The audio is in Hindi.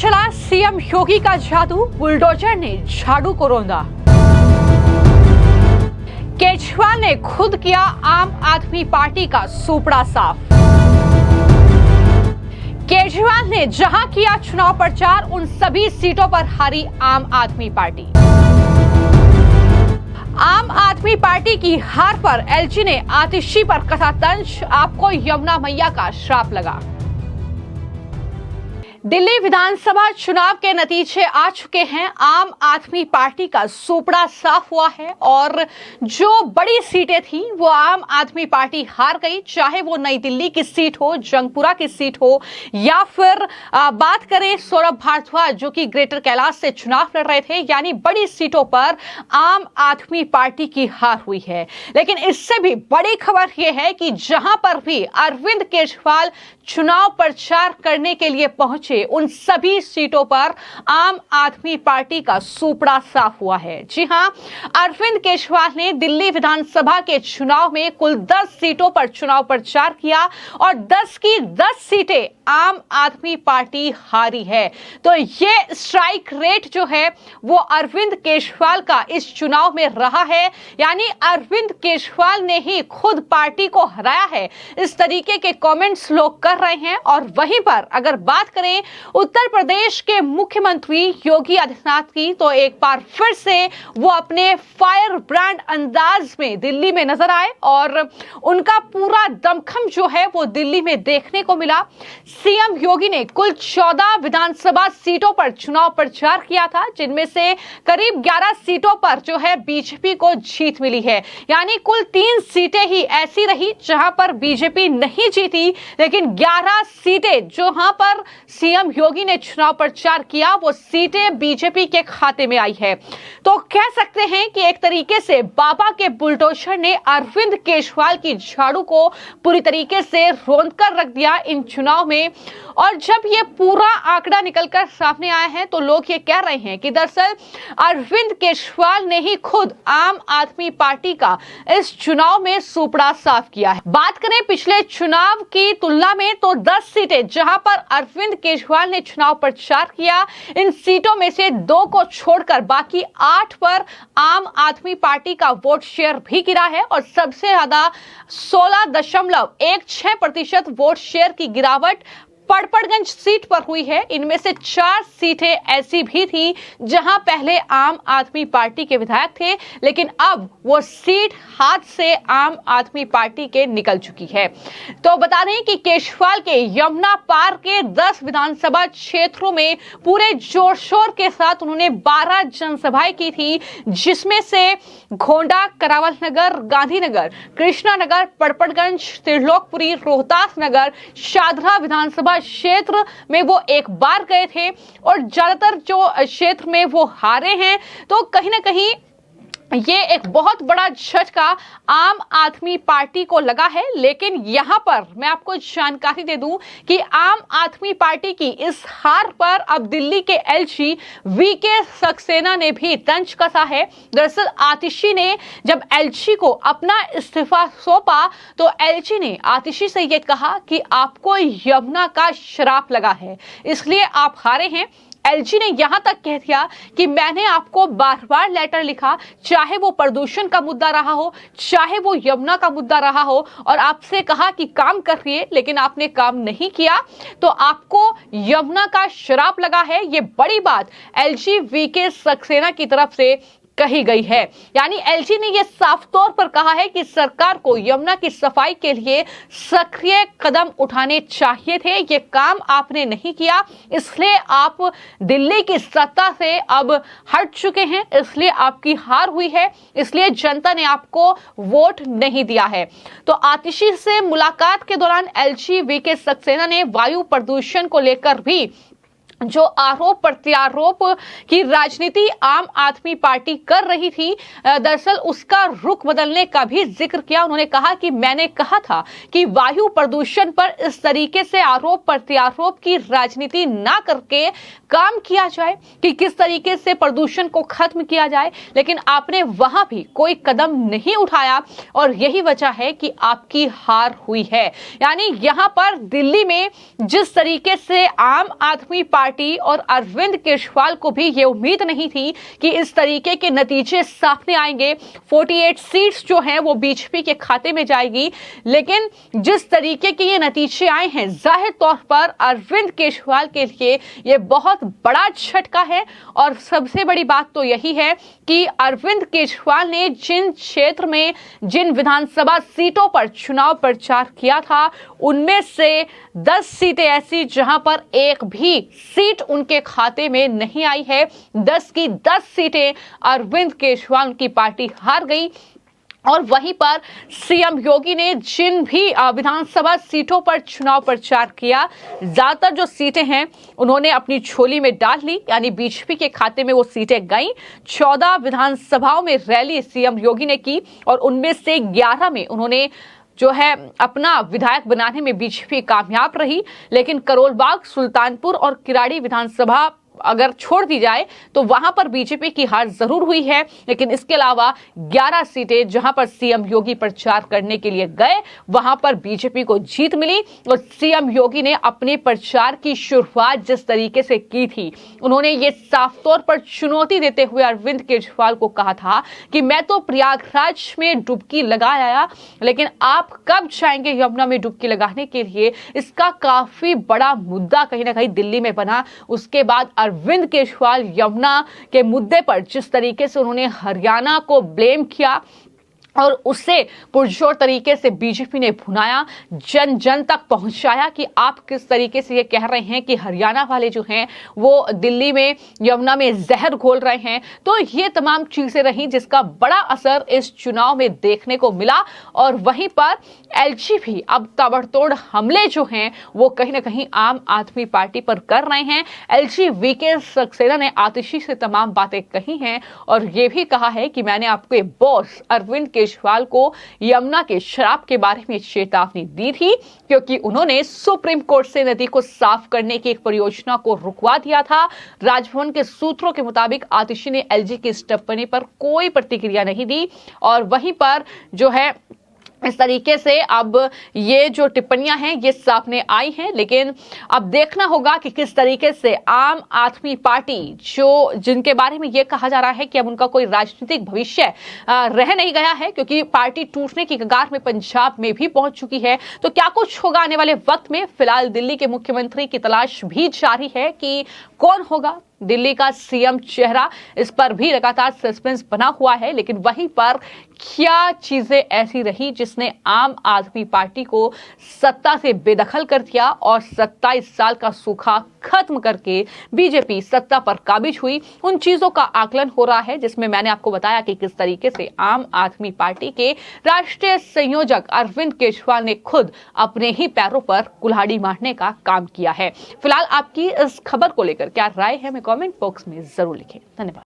चला सीएम योगी का जादू, बुलडोजर ने झाड़ू को रौंदा। केजरीवाल ने खुद किया आम आदमी पार्टी का सूपड़ा साफ। केजरीवाल ने जहां किया चुनाव प्रचार, उन सभी सीटों पर हारी आम आदमी पार्टी। आम आदमी पार्टी की हार पर एलजी ने आतिशी पर कसा तंज, आपको यमुना मैया का श्राप लगा। दिल्ली विधानसभा चुनाव के नतीजे आ चुके हैं। आम आदमी पार्टी का सूपड़ा साफ हुआ है और जो बड़ी सीटें थी वो आम आदमी पार्टी हार गई, चाहे वो नई दिल्ली की सीट हो, जंगपुरा की सीट हो, या फिर बात करें सौरभ भारद्वाज जो कि ग्रेटर कैलाश से चुनाव लड़ रहे थे। यानी बड़ी सीटों पर आम आदमी पार्टी की हार हुई है। लेकिन इससे भी बड़ी खबर यह है कि जहां पर भी अरविंद केजरीवाल चुनाव प्रचार करने के लिए पहुंचे, उन सभी सीटों पर आम आदमी पार्टी का सूपड़ा साफ हुआ है। जी हां, अरविंद केजरीवाल ने दिल्ली विधानसभा के चुनाव में कुल 10 सीटों पर चुनाव प्रचार किया और 10 की 10 सीटें आम आदमी पार्टी हारी है। तो ये स्ट्राइक रेट जो है वो अरविंद केजरीवाल का इस चुनाव में रहा है। यानी अरविंद केजरीवाल ने ही खुद पार्टी को हराया है, इस तरीके के कमेंट्स लोग कर रहे हैं। और वहीं पर अगर बात करें उत्तर प्रदेश के मुख्यमंत्री योगी आदित्यनाथ की, तो एक बार फिर से वो अपने फायर ब्रांड अंदाज में दिल्ली में नजर आए और उनका पूरा दमखम जो है वो दिल्ली में देखने को मिला। सीएम योगी ने कुल 14 विधानसभा सीटों पर चुनाव प्रचार किया था, जिनमें से करीब 11 सीटों पर जो है बीजेपी को जीत मिली है। यानी कुल 3 सीटें ही ऐसी रही जहां पर बीजेपी नहीं जीती, लेकिन 11 सीटें जहां पर सीएम योगी ने चुनाव प्रचार किया वो सीटें बीजेपी के खाते में आई है। तो कह सकते हैं कि एक तरीके से बाबा के बुलडोजर ने अरविंद केजरीवाल की झाड़ू को पूरी तरीके से रौंद कर रख दिया इन चुनाव में। और जब ये पूरा आंकड़ा निकलकर सामने आया है तो लोग ये कह रहे हैं कि दरअसल अरविंद केजरीवाल ने ही खुद आम आदमी पार्टी का इस चुनाव में सूपड़ा साफ किया है। बात करें पिछले चुनाव की तुलना में तो 10 सीटें जहां पर अरविंद केजरीवाल ने चुनाव प्रचार किया, इन सीटों में से 2 को छोड़कर बाकी 8 पर आम आदमी पार्टी का वोट शेयर भी गिरा है और सबसे ज्यादा 16.16% वोट शेयर की गिरावट पड़पड़गंज सीट पर हुई है। इनमें से 4 सीटें ऐसी भी थी जहां पहले आम आदमी पार्टी के विधायक थे, लेकिन अब वो सीट हाथ से आम आदमी पार्टी के निकल चुकी है। तो बता दें कि केजरीवाल के यमुना पार के 10 विधानसभा क्षेत्रों में पूरे जोर शोर के साथ उन्होंने 12 जनसभाएं की थी, जिसमें से घोंडा, करावल नगर, गांधीनगर, कृष्णा नगर, पड़पड़गंज, त्रिलोकपुरी, रोहतास नगर, शादरा विधानसभा क्षेत्र में वो एक बार गए थे और ज्यादातर जो क्षेत्र में वो हारे हैं। तो कहीं ना कहीं ये एक बहुत बड़ा झटका आम आदमी पार्टी को लगा है। लेकिन यहां पर मैं आपको जानकारी दे दूं कि आम आदमी पार्टी की इस हार पर अब दिल्ली के एलजी वीके सक्सेना ने भी तंज कसा है। दरअसल आतिशी ने जब एलजी को अपना इस्तीफा सौंपा तो एलजी ने आतिशी से ये कहा कि आपको यमुना का श्राप लगा है, इसलिए आप हारे हैं। एलजी ने यहां तक कह दिया कि मैंने आपको बार बार लेटर लिखा, चाहे वो प्रदूषण का मुद्दा रहा हो, चाहे वो यमुना का मुद्दा रहा हो, और आपसे कहा कि काम करिए, लेकिन आपने काम नहीं किया, तो आपको यमुना का श्राप लगा है। ये बड़ी बात एलजी वीके सक्सेना की तरफ से कही गई है। यानी एलजी ने यह साफ तौर पर कहा है कि सरकार को यमुना की सफाई के लिए सक्रिय कदम उठाने चाहिए थे, ये काम आपने नहीं किया, इसलिए आप दिल्ली की सत्ता से अब हट चुके हैं, इसलिए आपकी हार हुई है, इसलिए जनता ने आपको वोट नहीं दिया है। तो आतिशी से मुलाकात के दौरान एलजी वीके सक्सेना ने वायु प्रदूषण को लेकर भी जो आरोप प्रत्यारोप की राजनीति आम आदमी पार्टी कर रही थी, दरअसल उसका रुख बदलने का भी जिक्र किया। उन्होंने कहा कि मैंने कहा था कि वायु प्रदूषण पर इस तरीके से आरोप प्रत्यारोप की राजनीति ना करके काम किया जाए कि किस तरीके से प्रदूषण को खत्म किया जाए, लेकिन आपने वहां भी कोई कदम नहीं उठाया और यही वजह है कि आपकी हार हुई है। यानी यहां पर दिल्ली में जिस तरीके से आम आदमी पार्टी पार्टी और अरविंद केजरीवाल को भी ये उम्मीद नहीं थी कि इस तरीके के नतीजे सामने आएंगे। 48 सीट्स जो हैं वो बीजेपी के खाते में जाएगी, लेकिन जिस तरीके के ये नतीजे आए हैं, जाहिर तौर पर अरविंद केजरीवाल के लिए ये बहुत बड़ा झटका है। और सबसे बड़ी बात तो यही है कि अरविंद केजरीवाल ने जिन क्षेत्र में जिन विधानसभा सीटों पर चुनाव प्रचार किया था, उनमें से 10 सीटें ऐसी जहां पर एक भी सीट उनके खाते में नहीं आई है। 10 की 10 सीटें अरविंद केजरीवाल की पार्टी हार गई। और वहीं पर सीएम योगी ने जिन भी विधानसभा सीटों पर चुनाव प्रचार किया, ज्यादातर जो सीटें हैं उन्होंने अपनी झोली में डाल ली, यानी बीजेपी के खाते में वो सीटें गईं। 14 विधानसभाओं में रैली सीएम योगी ने की और उनमें से 11 में उन्होंने जो है अपना विधायक बनाने में बीजेपी कामयाब रही। लेकिन करोल बाग, सुल्तानपुर और किराड़ी विधानसभा अगर छोड़ दी जाए तो वहां पर बीजेपी की हार जरूर हुई है। लेकिन इसके अलावा 11 सीटें जहां पर सीएम योगी प्रचार करने के लिए गए, वहां पर बीजेपी को जीत मिली। और सीएम योगी ने अपने प्रचार की शुरुआत जिस तरीके से की थी, उन्होंने ये साफ तौर पर चुनौती देते हुए अरविंद केजरीवाल को कहा था कि मैं तो प्रयागराज में डुबकी लगा आया, लेकिन आप कब जाएंगे यमुना में डुबकी लगाने के लिए। इसका काफी बड़ा मुद्दा कहीं ना कहीं दिल्ली में बना। उसके बाद अरविंद केजरीवाल यमुना के मुद्दे पर जिस तरीके से उन्होंने हरियाणा को ब्लेम किया और उसे पुरजोर तरीके से बीजेपी ने भुनाया, जन जन तक पहुंचाया कि आप किस तरीके से ये कह रहे हैं कि हरियाणा वाले जो हैं वो दिल्ली में यमुना में जहर घोल रहे हैं। तो ये तमाम चीजें रही जिसका बड़ा असर इस चुनाव में देखने को मिला। और वहीं पर एलजी भी अब ताबड़तोड़ हमले जो हैं वो कहीं ना कहीं आम आदमी पार्टी पर कर रहे हैं। एलजी वीके सक्सेना ने आतिशी से तमाम बातें कही हैं और ये भी कहा है कि मैंने आपके बॉस अरविंद केजरीवाल को यमुना के शराब के बारे में चेतावनी दी थी, क्योंकि उन्होंने सुप्रीम कोर्ट से नदी को साफ करने की एक परियोजना को रुकवा दिया था। राजभवन के सूत्रों के मुताबिक आतिशी ने एलजी की इस टिप्पणी पर कोई प्रतिक्रिया नहीं दी। और वहीं पर जो है इस तरीके से अब ये जो टिप्पणियां हैं ये सामने आई हैं। लेकिन अब देखना होगा कि किस तरीके से आम आदमी पार्टी जिनके बारे में ये कहा जा रहा है कि अब उनका कोई राजनीतिक भविष्य रह नहीं गया है, क्योंकि पार्टी टूटने की कगार में पंजाब में भी पहुंच चुकी है। तो क्या कुछ होगा आने वाले वक्त में। फिलहाल दिल्ली के मुख्यमंत्री की तलाश भी जारी है कि कौन होगा दिल्ली का सीएम चेहरा। इस पर भी लगातार सस्पेंस बना हुआ है। लेकिन वहीं पर क्या चीजें ऐसी रही जिसने आम आदमी पार्टी को सत्ता से बेदखल कर दिया और 27 साल का सूखा खत्म करके बीजेपी सत्ता पर काबिज हुई, उन चीजों का आकलन हो रहा है, जिसमें मैंने आपको बताया कि किस तरीके से आम आदमी पार्टी के राष्ट्रीय संयोजक अरविंद केजरीवाल ने खुद अपने ही पैरों पर कुल्हाड़ी मारने का काम किया है। फिलहाल आपकी इस खबर को लेकर क्या राय है, मैं कमेंट बॉक्स में जरूर लिखें। धन्यवाद।